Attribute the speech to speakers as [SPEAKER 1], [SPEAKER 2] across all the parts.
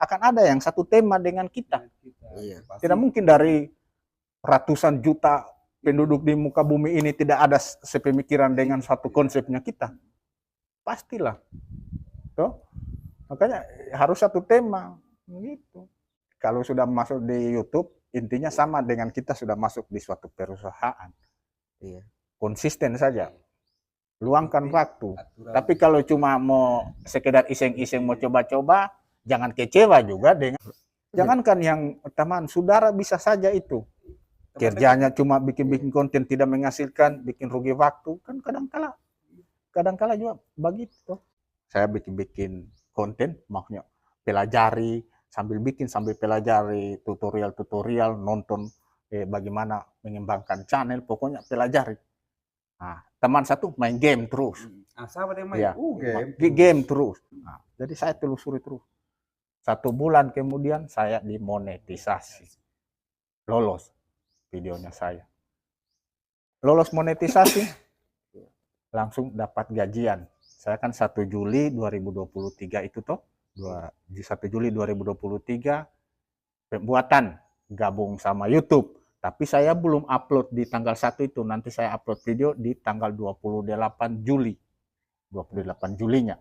[SPEAKER 1] akan ada yang satu tema dengan kita.
[SPEAKER 2] Iya.
[SPEAKER 1] Tidak mungkin dari ratusan juta penduduk di muka bumi ini tidak ada sepemikiran dengan satu konsepnya kita. Pastilah. Tuh. Makanya harus satu tema gitu. Kalau sudah masuk di YouTube, intinya sama dengan kita sudah masuk di suatu perusahaan.
[SPEAKER 2] Iya.
[SPEAKER 1] Konsisten saja. Luangkan waktu. Tapi kalau cuma mau sekedar iseng-iseng mau coba-coba, jangan kecewa juga dengan jangankan yang teman, saudara bisa saja itu. Kerjanya cuma bikin-bikin konten tidak menghasilkan, bikin rugi waktu, kan kadang-kala juga begitu. Saya bikin-bikin konten, makanya pelajari, sambil bikin, sambil pelajari tutorial-tutorial, nonton bagaimana mengembangkan channel, pokoknya pelajari. Nah, teman satu main game terus.
[SPEAKER 3] Sama dia main.
[SPEAKER 1] Ya,
[SPEAKER 3] Game
[SPEAKER 1] terus. Nah, jadi saya telusuri terus. 1 bulan kemudian saya dimonetisasi. Lolos videonya saya. Lolos monetisasi, langsung dapat gajian. Saya kan 1 Juli 2023 itu toh. 1 Juli 2023 pembuatan gabung sama YouTube. Tapi saya belum upload di tanggal 1 itu. Nanti saya upload video di tanggal 28 Juli. 28 Julinya.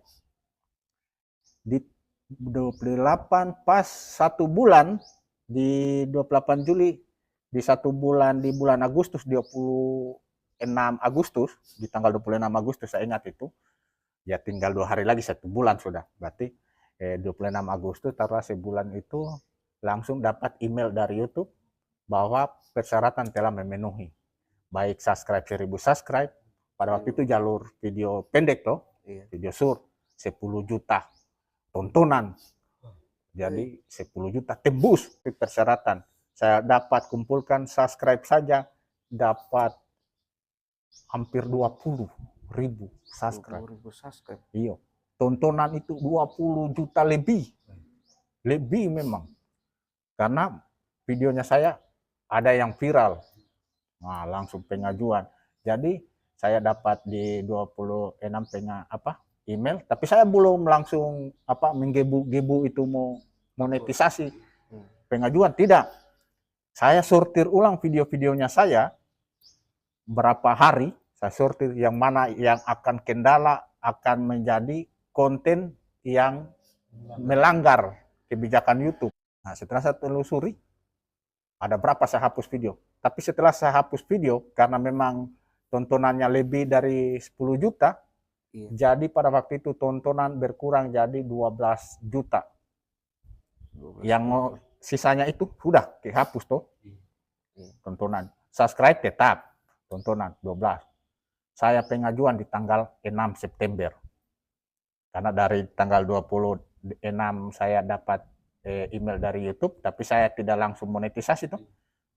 [SPEAKER 1] Di 28 pas 1 bulan di 28 Juli di 1 bulan di bulan Agustus 26 Agustus di tanggal 26 Agustus saya ingat itu ya tinggal 2 hari lagi 1 bulan sudah berarti 26 Agustus taruh sebulan itu langsung dapat email dari YouTube bahwa persyaratan telah memenuhi baik subscribe 1000 subscribe pada waktu itu jalur video pendek toh video short 10 juta tontonan. Jadi 10 juta tembus persyaratan. Saya dapat kumpulkan subscribe saja dapat hampir 20.000 subscribe.
[SPEAKER 2] 20.000 subscribe.
[SPEAKER 1] Iya. Tontonan itu 20 juta lebih. Lebih memang. Karena videonya saya ada yang viral. Nah, langsung pengajuan. Jadi saya dapat di 26 email, tapi saya belum langsung menggebu-gebu itu mau monetisasi. Pengajuan tidak. Saya sortir ulang video-videonya saya berapa hari, saya sortir yang mana yang akan kendala akan menjadi konten yang melanggar kebijakan YouTube. Nah, setelah saya telusuri ada berapa saya hapus video. Tapi setelah saya hapus video karena memang tontonannya lebih dari 10 juta, jadi pada waktu itu tontonan berkurang jadi 12 juta. Yang sisanya itu sudah dihapus tuh. Tontonan. Subscribe tetap. Tontonan 12. Saya pengajuan di tanggal 6 September. Karena dari tanggal 26 saya dapat email dari YouTube, tapi saya tidak langsung monetisasi tuh.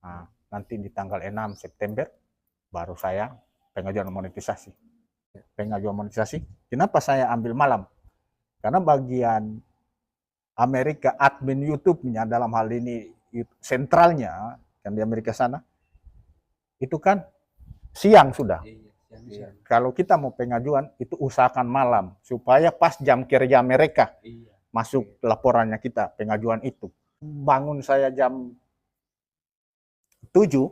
[SPEAKER 1] Nah, nanti di tanggal 6 September baru saya pengajuan monetisasi. Kenapa saya ambil malam? Karena bagian Amerika admin YouTube-nya dalam hal ini sentralnya kan di Amerika sana itu kan siang sudah. Kalau kita mau pengajuan itu usahakan malam supaya pas jam kerja mereka masuk laporannya kita pengajuan itu. Bangun saya jam 7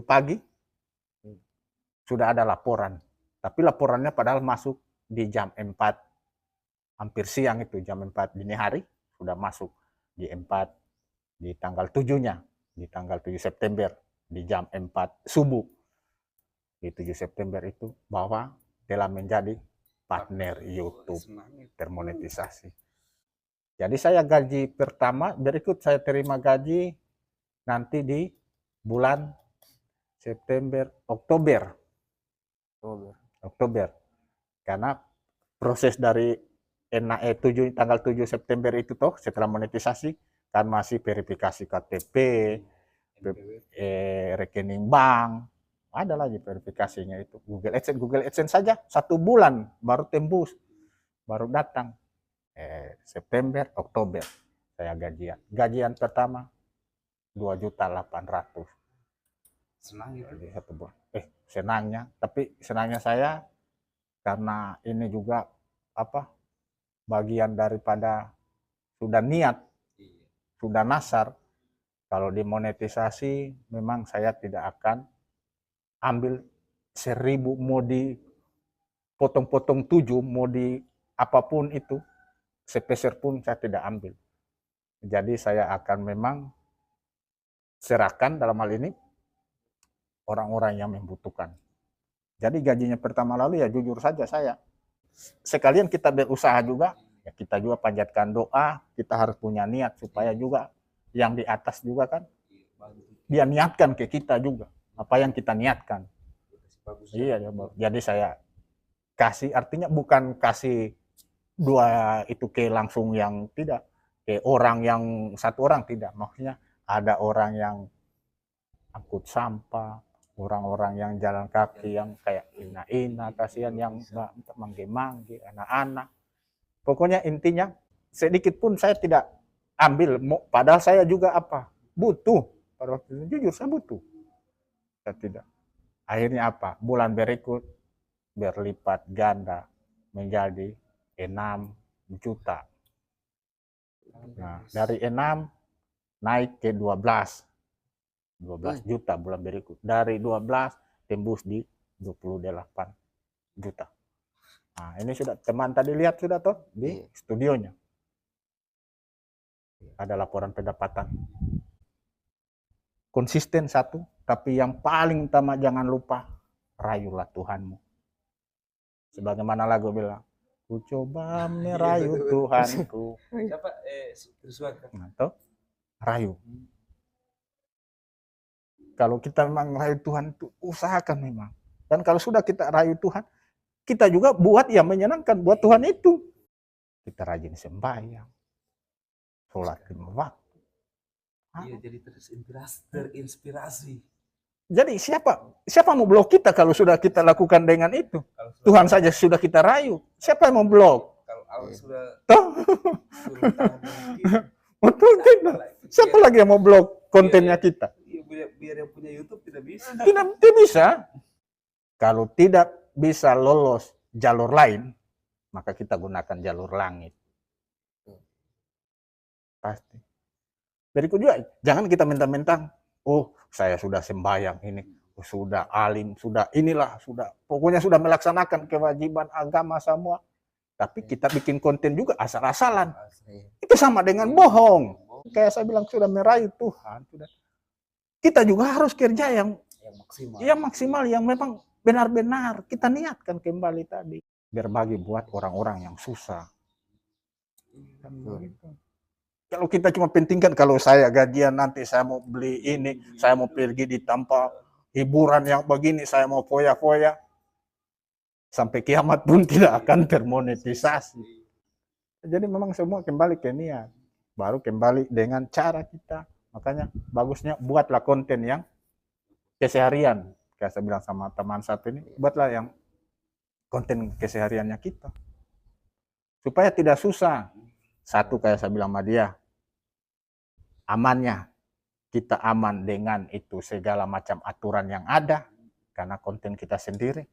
[SPEAKER 1] pagi sudah ada laporan. Tapi laporannya padahal masuk di jam 4 hampir siang itu jam 4 dini hari sudah masuk di 4 di tanggal 7-nya di tanggal 7 September di jam 4 subuh di 7 September itu bahwa telah menjadi partner YouTube termonetisasi. Jadi saya gaji pertama berikut saya terima gaji nanti di bulan September Oktober karena proses dari tanggal 7 September itu toh setelah monetisasi kan masih verifikasi KTP, rekening bank, ada lagi verifikasinya itu Google AdSense saja 1 bulan baru tembus, baru datang September, Oktober saya gajian pertama 2.800.000.
[SPEAKER 3] Senang itu.
[SPEAKER 1] Jadi 1 bulan. Senangnya saya karena ini juga bagian daripada sudah niat sudah nasar. Kalau dimonetisasi memang saya tidak akan ambil 1.000, mau dipotong-potong 7, mau di apapun itu, sepeser pun saya tidak ambil. Jadi saya akan memang serahkan dalam hal ini orang-orang yang membutuhkan. Jadi gajinya pertama lalu ya jujur saja saya. Sekalian kita berusaha juga, ya kita juga panjatkan doa, kita harus punya niat supaya juga yang di atas juga kan dia niatkan ke kita juga apa yang kita niatkan. Iya, jadi saya kasih, artinya bukan kasih dua itu ke langsung yang tidak, ke orang yang satu orang tidak, maksudnya ada orang yang angkut sampah, orang-orang yang jalan kaki yang kayak ina-ina, kasihan yang mangge-mangge, anak-anak. Pokoknya intinya sedikit pun saya tidak ambil, padahal saya juga apa? Butuh. Pada waktu itu jujur saya butuh. Saya tidak. Akhirnya apa? Bulan berikut berlipat ganda menjadi 6 juta. Nah, dari 6 naik ke 12 juta bulan berikut. Dari 12 tembus di 28 juta. Nah, ini sudah teman tadi lihat sudah toh di studionya. Ada laporan pendapatan. Konsisten satu, tapi yang paling utama jangan lupa rayulah Tuhanmu. Sebagaimana lagu bilang, ku coba merayu Tuhanku.
[SPEAKER 3] Siapa? Tersuan kan?
[SPEAKER 1] Nah, toh, rayu. Kalau kita memang rayu Tuhan itu usahakan memang. Dan kalau sudah kita rayu Tuhan, kita juga buat yang menyenangkan buat Tuhan itu. Kita rajin sembahyang, sholat 5 waktu.
[SPEAKER 3] Iya, jadi terinspirasi.
[SPEAKER 1] Jadi siapa mau blok kita kalau sudah kita lakukan dengan itu? Tuhan saja sudah kita rayu. Siapa yang mau blok?
[SPEAKER 3] Kalau Allah sudah
[SPEAKER 1] Toh?
[SPEAKER 3] turun tangan mungkin,
[SPEAKER 1] Betul tidak? Siapa lagi yang mau blok kontennya kita?
[SPEAKER 3] biar yang punya YouTube tidak bisa.
[SPEAKER 1] Tidak bisa. Kalau tidak bisa lolos jalur lain, maka kita gunakan jalur langit. Pasti. Berikut juga, jangan kita mentang-mentang, oh saya sudah sembahyang ini, sudah alim, sudah inilah, sudah pokoknya sudah melaksanakan kewajiban agama semua. Tapi kita bikin konten juga asal-asalan. Itu sama dengan bohong. Kayak saya bilang sudah merayu Tuhan. Kita juga harus kerja yang maksimal, yang memang benar-benar kita niatkan kembali tadi. Berbagi buat orang-orang yang susah. Kalau kita cuma pentingkan, kalau saya gajian nanti saya mau beli ini, saya mau pergi di tempat hiburan yang begini, saya mau foya-foya, sampai kiamat pun tidak akan termonetisasi. Jadi memang semua kembali ke niat, baru kembali dengan cara kita. Makanya bagusnya buatlah konten yang keseharian. Kayak saya bilang sama teman satu ini, buatlah yang konten kesehariannya kita. Supaya tidak susah. Satu kayak saya bilang sama dia, amannya kita aman dengan itu segala macam aturan yang ada karena konten kita sendiri.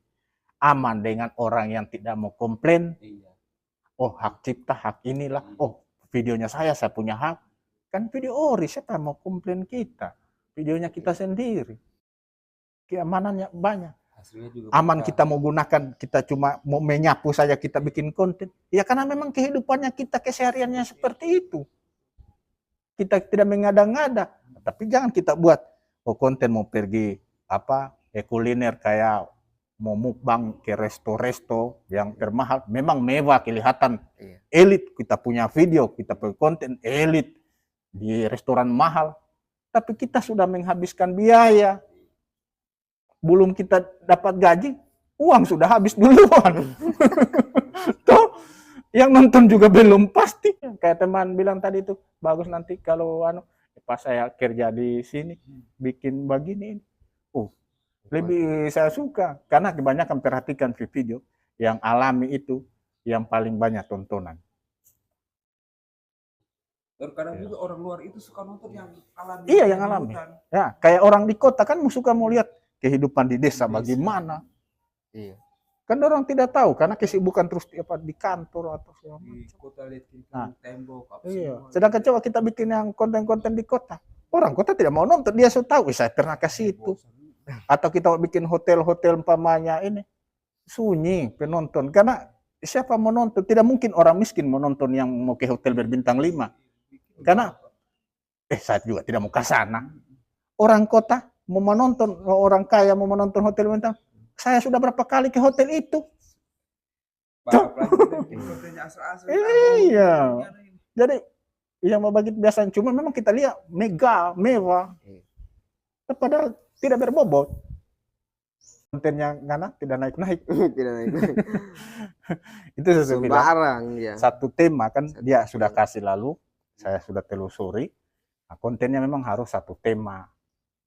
[SPEAKER 1] Aman dengan orang yang tidak mau komplain. Oh hak cipta, hak inilah. Oh videonya saya punya hak. Kan video ori, siapa mau komplain kita? Videonya kita sendiri. Keamanannya banyak. Aman kita mau gunakan, kita cuma mau menyapu saja kita bikin konten. Ya karena memang kehidupannya kita, kesehariannya seperti itu. Kita tidak mengada-ngada. Tapi jangan kita buat konten mau pergi kuliner kayak mau mukbang ke resto-resto yang termahal. Memang mewah, kelihatan elit. Kita punya video, kita punya konten elit di restoran mahal. Tapi kita sudah menghabiskan biaya. Belum kita dapat gaji, uang sudah habis duluan. Tuh, yang nonton juga belum pasti. Kayak teman bilang tadi itu, bagus nanti kalau pas saya kerja di sini bikin begini. Lebih saya suka karena kebanyakan perhatikan video yang alami itu yang paling banyak tontonan.
[SPEAKER 3] Terkadang juga orang luar itu suka nonton yang alami.
[SPEAKER 1] Iya, yang alami. Ya, kayak orang di kota kan suka mau lihat kehidupan di desa bagaimana.
[SPEAKER 2] Iya.
[SPEAKER 1] Kan orang tidak tahu karena kesibukan terus di kantor atau segala
[SPEAKER 3] Di
[SPEAKER 1] macam.
[SPEAKER 3] kota lihat
[SPEAKER 1] Nah,
[SPEAKER 3] tembok apa
[SPEAKER 1] Iya.
[SPEAKER 3] semua.
[SPEAKER 1] Sedangkan coba kita bikin yang konten-konten di kota. Orang kota tidak mau nonton, dia sudah tahu, saya pernah ke situ.
[SPEAKER 3] Bosan.
[SPEAKER 1] Atau kita bikin hotel-hotel umpamanya ini sunyi penonton. Karena siapa mau nonton? Tidak mungkin orang miskin mau nonton yang mau ke hotel berbintang 5. Karena saya juga tidak mau ke sana. Orang kota mau menonton, orang kaya mau menonton hotel bintang. Saya sudah berapa kali ke hotel itu.
[SPEAKER 3] Apalagi kita bikin kontennya asal-asal.
[SPEAKER 1] Iya. Jadi yang mau bagi biasanya cuma memang kita lihat mewah. Padahal tidak berbobot. Kontennya ngana tidak naik-naik.
[SPEAKER 2] Tidak naik.
[SPEAKER 1] Itu saya bilang.
[SPEAKER 2] Sembarang ya.
[SPEAKER 1] Satu tema kan dia sudah kasih lalu, saya sudah telusuri. Nah, kontennya memang harus satu tema.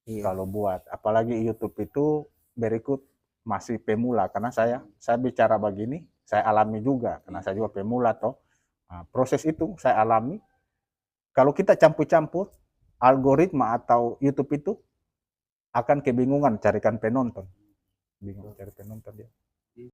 [SPEAKER 2] Iya.
[SPEAKER 1] Kalau buat, apalagi YouTube itu berikut masih pemula karena saya bicara begini, saya alami juga karena saya juga pemula toh. Nah, proses itu saya alami. Kalau kita campur-campur algoritma atau YouTube itu akan kebingungan carikan penonton. Bingung cari penonton dia.